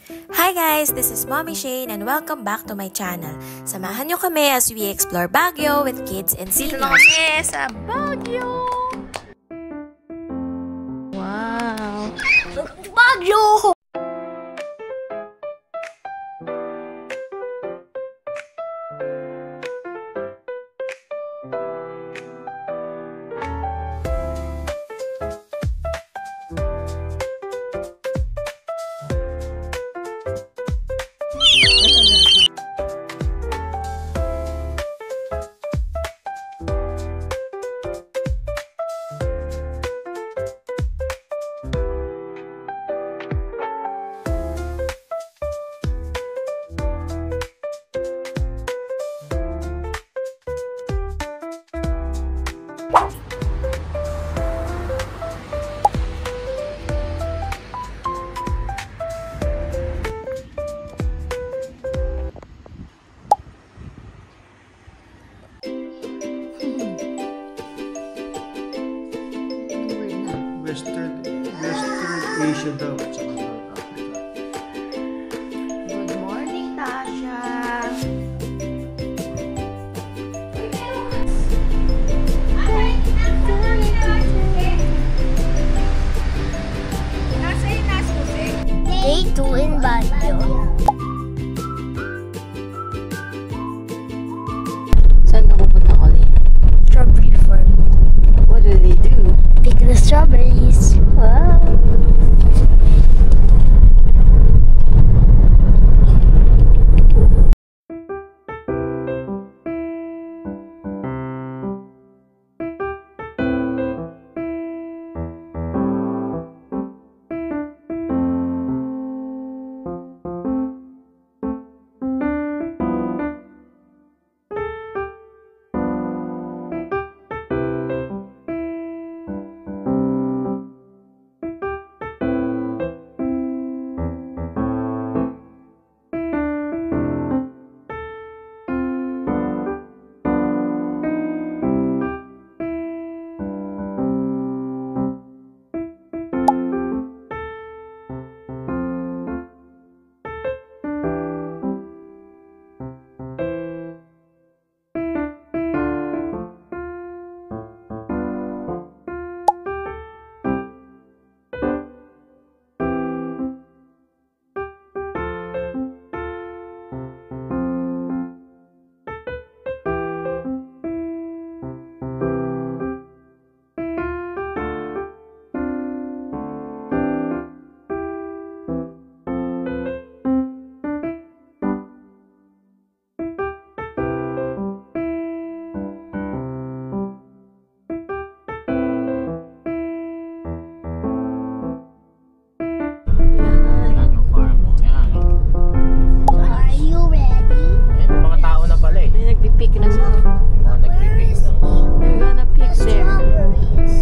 Hi guys! This is Mommy Shane and welcome back to my channel. Samahan nyo kami as we explore Baguio with kids and seniors. Dito na kami sa Baguio! Wow! Baguio! Western Asia daw at saka North Africa. Good morning, Tasha! Day 2 in Baguio. Saan ka pupunta, Colleen? Strawberry farm. What do they do? Pick the strawberries. Wow. Pick na sa Where is he? We're gonna pick there. Strawberries.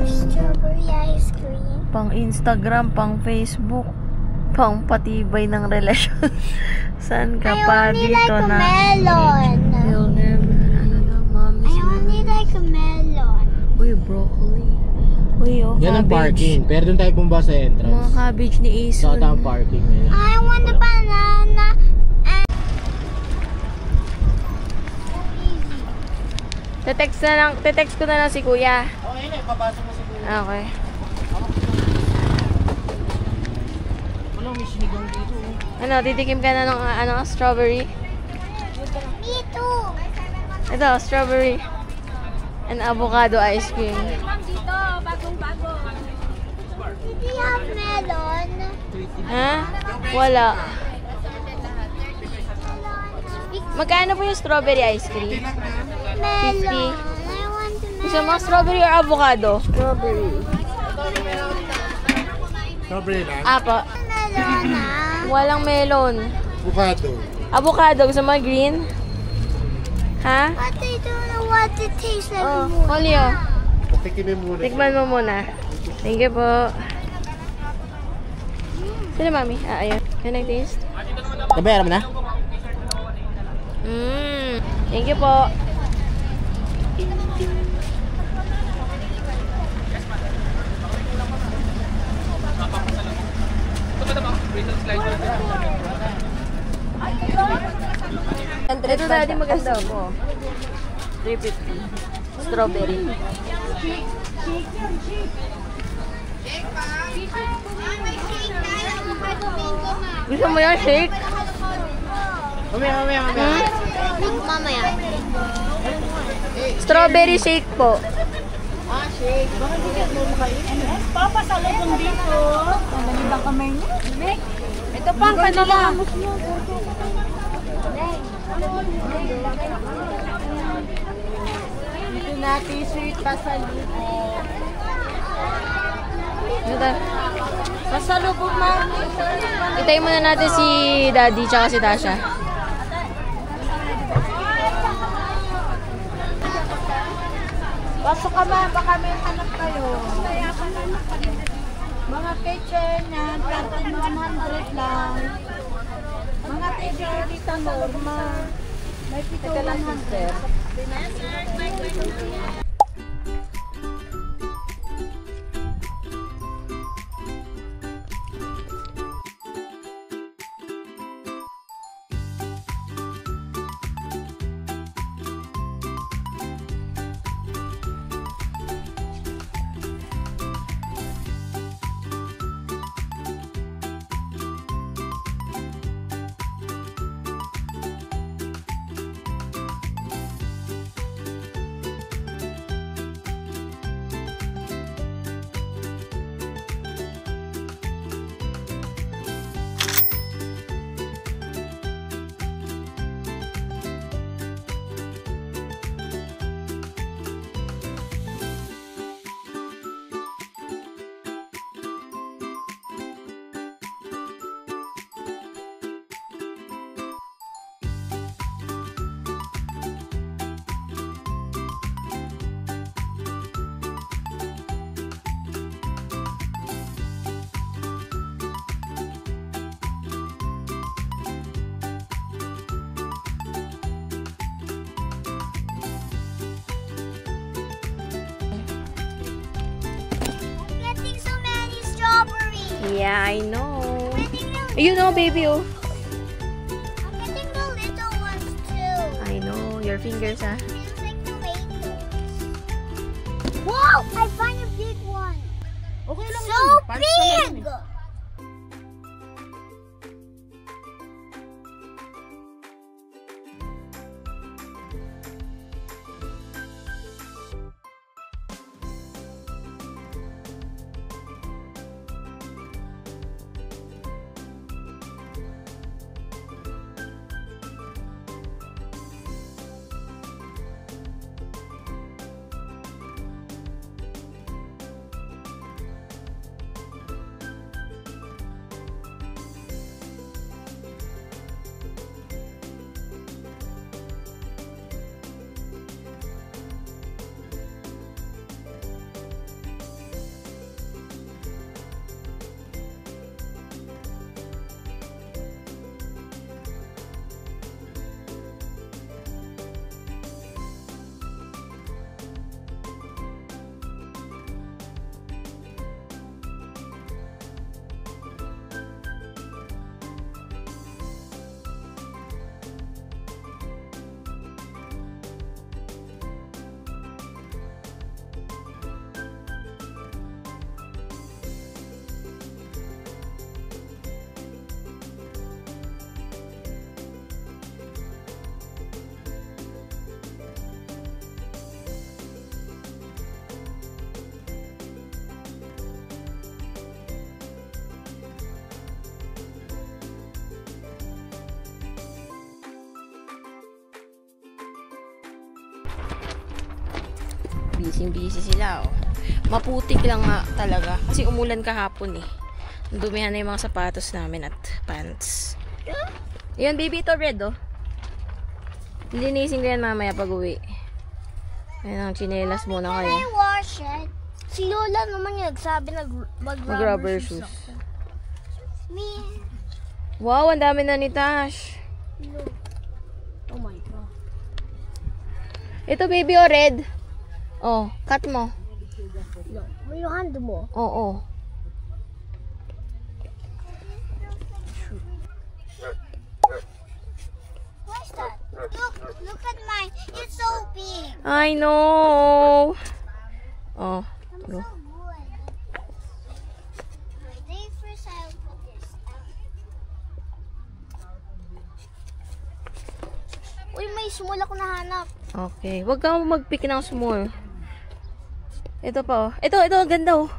Strawberry ice cream. Pang Instagram, pang Facebook, pang patibay ng relasyon. Saan ka pa I only dito like a na? melon. Ano na, mommy's I only like a melon. Uy, broccoli. Uy, oh, Yan ang cabbage. parking. Pero doon tayo bumaba sa Mga entrance. cabbage ni So, Asun. ito ang parking nila. I want a banana. Te-text ko na lang si Kuya. Oh, ayun eh. Papasok mo sa buhay. Okay. Wala, may sinigang dito. Ano, titikim ka na ng strawberry? Me too. Ito, strawberry and avocado ice cream. Dito, bagong-bago. Did you have melon? Ha? Wala. Magkano po yung strawberry ice cream? Melon. 50. I want the Gusto mo strawberry or avocado? Strawberry. Strawberry lang. Apo. Melon ah. Walang melon. Avocado. Avocado. Gusto mo green? Ha? But I don't know want to taste like Oh, more. Olio. Patikimin muna. Tikman mo muna. Thank you po. Sino, mami? Ayun. Can I taste? Nabayaran mo na? Thank you po. Ito daddy maganda mo. 350. Strawberry. Gusto mo yung shake? Mamaya. Mamaya. Strawberry shake po. Papasalubong dito. Malamig ang kamay niya. Ito pa ang kanila. Ito na t-shirt pasalubong. Ito. Pasalubong mami. Itayin muna natin si Daddy tsaka si Tasha. Pasok ka ba? Baka may hanap kayo. Mga kitchen yan, 100 lang. Mga t-shirt dito normal. May pito 100. Getting so many strawberries. Yeah, I know. Getting the, You know, baby, oh. I'm getting the little ones too. I know. Your fingers, ah. Feels like tomatoes. Wow! I find a big one. Okay lang So yun. Paris ka na yun big! eh. Busy sila, oh. Maputik lang nga talaga. Kasi umulan kahapon, eh. Dumihan na yung mga sapatos namin at pants. Yun, baby, ito red, oh. Linisin ko yan mamaya pag uwi. Ayan, chinelas muna Can kayo. I wash it? Si Lola naman yung nagsabi Mag-rubber shoes. ako. Me. Wow, ang dami na ni Tash. Look. Oh my God. Ito, baby, oh, red. Oh, cut mo. Look. May hand mo. Oo. What's that? Look at mine. It's so big. I know. Oh, I'm go. so good. Wait, first I'll put this out. Uy, may small ako nahanap. Okay. Huwag kang mag-pick ng small. Ito pa, oh. Ito, ang ganda, oh.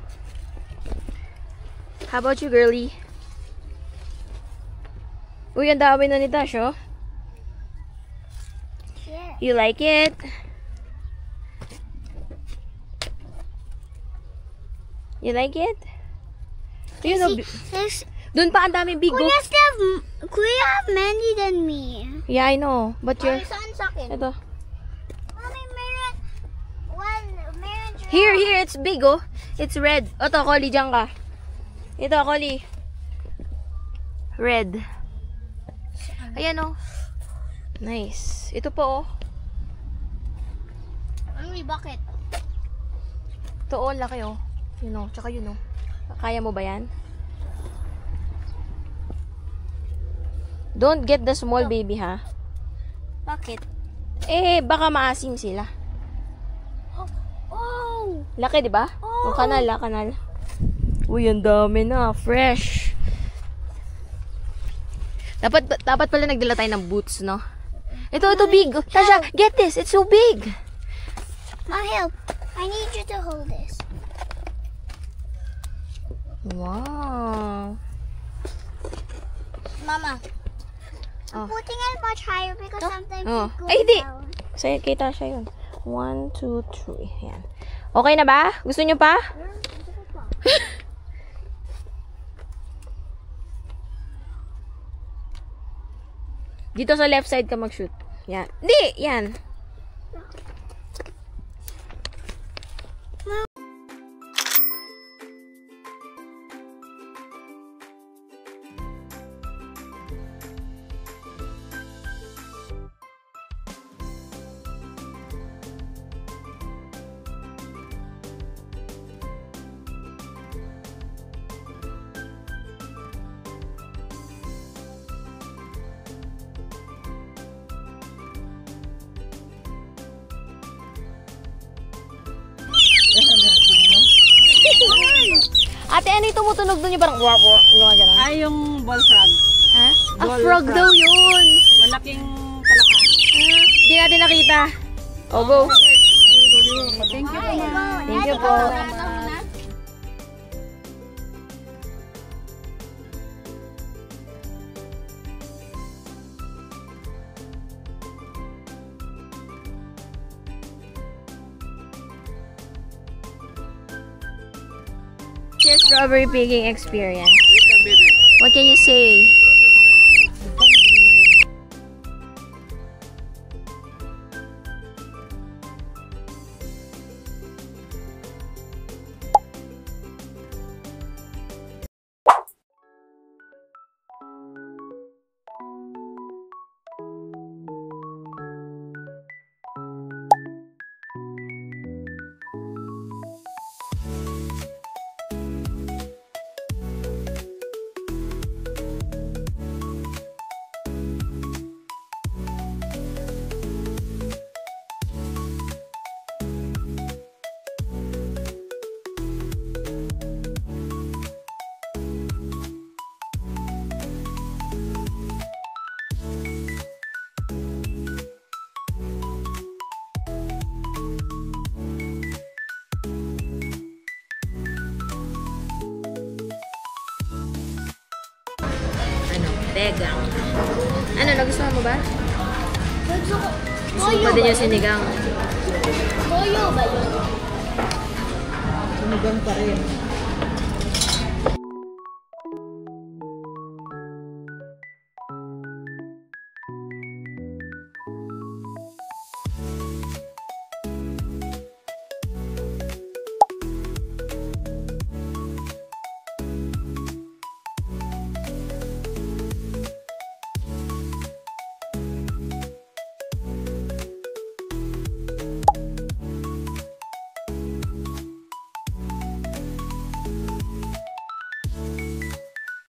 How about you, girly? Uy, ang dami na ni Tash, oh. Yeah. You like it? You like it? You know, dun pa ang dami big, oh. Kuya have many than me. Yeah, I know. But you're... Saan sa akin? Ito. Mommy, meron Here, it's big, oh. It's red. Ito, Collie, dyan ka. Ito, Collie. Red. Ayan, oh. Nice. Ito po, oh. Ano yung bucket? Ito, oh, laki, oh. Yun, oh. Tsaka yun, oh. Kaya mo ba yan? Don't get the small baby, ha? Bakit? Eh, baka maasim sila. Oh! Laki, di ba? Oh. Yung kanal, kanal. Uy, ang dami na. Fresh. Dapat pala nagdala tayo ng boots, no? Ito big. Tasha, get this. It's so big. I'll help. I need you to hold this. Wow. Mama, Oh. I'm putting it much higher because sometimes Oh. it goes Ay, hindi. down. Sa'yo, kay Tasha yun. 1, 2, 3. Yan. Okay na ba? Gusto nyo pa? Dito sa left side ka mag-shoot. Yan. Hindi! Yan. Ate, ano yung tumutunog doon yung parang gano'n? Ay, yung ball frog. Ha? Ball Frog frog. daw yun. Malaking palaka. Hindi natin nakita. O, go. Thank you po, Go. ma'am. Thank you po. Your strawberry picking experience. What can you say? Tegang. Ano, nagustuhan mo ba? Gusto ko. Gusto pa din yung sinigang. Toyo ba yun? Sinigang pa rin.